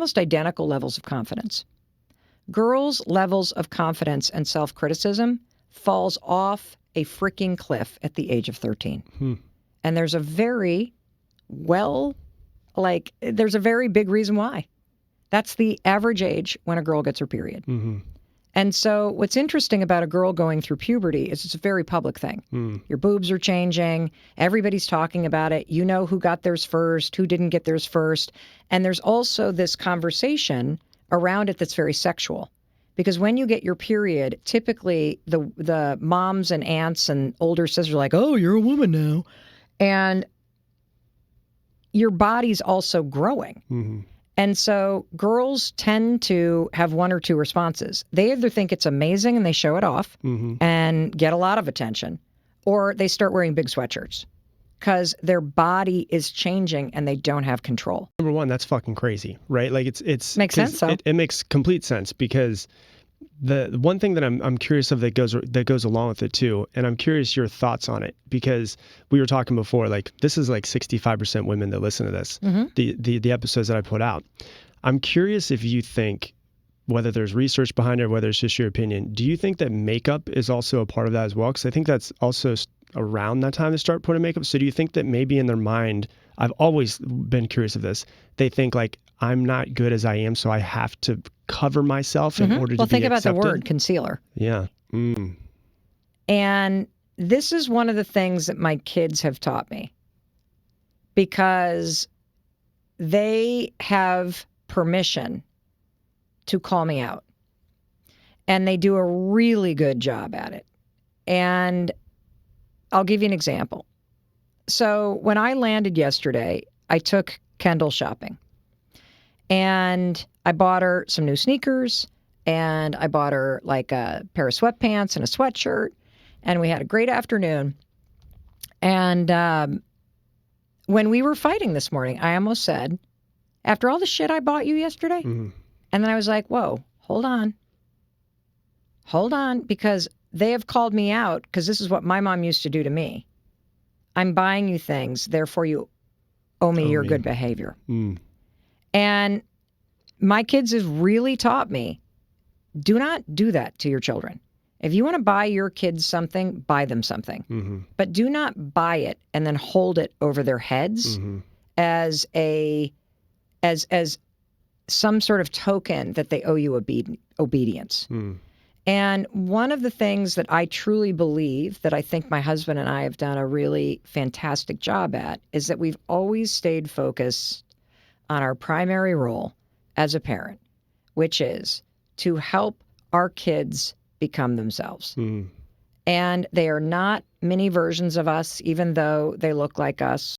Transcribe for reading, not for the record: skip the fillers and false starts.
almost identical levels of confidence. Girls' levels of confidence and self-criticism falls off a freaking cliff at the age of 13. And there's a very there's a very big reason why. That's the average age when a girl gets her period. And so what's interesting about a girl going through puberty is it's a very public thing. Your boobs are changing. Everybody's talking about it. You know who got theirs first, who didn't get theirs first. And there's also this conversation around it that's very sexual. Because when you get your period, typically the moms and aunts and older sisters are like, oh, you're a woman now. And your body's also growing. And so girls tend to have one or two responses. They either think it's amazing and they show it off and get a lot of attention, or they start wearing big sweatshirts because their body is changing and they don't have control. Number one, that's fucking crazy, right? Like it's makes sense. So it makes complete sense, because the one thing that I'm curious of that goes along with it too, and I'm curious your thoughts on it, because we were talking before, like this is like 65% women that listen to this, the episodes that I put out. I'm curious if you think, whether there's research behind it or whether it's just your opinion, do you think that makeup is also a part of that as well? Because I think that's also around that time to start putting makeup. So do you think that maybe in their mind, I've always been curious of this, they think like, I'm not good as I am, so I have to cover myself in order to be accepted? Well, think about the word concealer. Yeah. And this is one of the things that my kids have taught me, because they have permission to call me out. And they do a really good job at it. And I'll give you an example. So when I landed yesterday, I took Kendall shopping. And I bought her some new sneakers, and I bought her like a pair of sweatpants and a sweatshirt, and we had a great afternoon. And when we were fighting this morning, I almost said, after all the shit I bought you yesterday, and then I was like, whoa, hold on, because they have called me out, because this is what my mom used to do to me. I'm buying you things, therefore you owe me your good behavior. And my kids have really taught me, do not do that to your children. If you want to buy your kids something, buy them something. But do not buy it and then hold it over their heads as some sort of token that they owe you obedience. And one of the things that I truly believe, that I think my husband and I have done a really fantastic job at, is that we've always stayed focused on our primary role as a parent, which is to help our kids become themselves. And they are not mini versions of us, even though they look like us.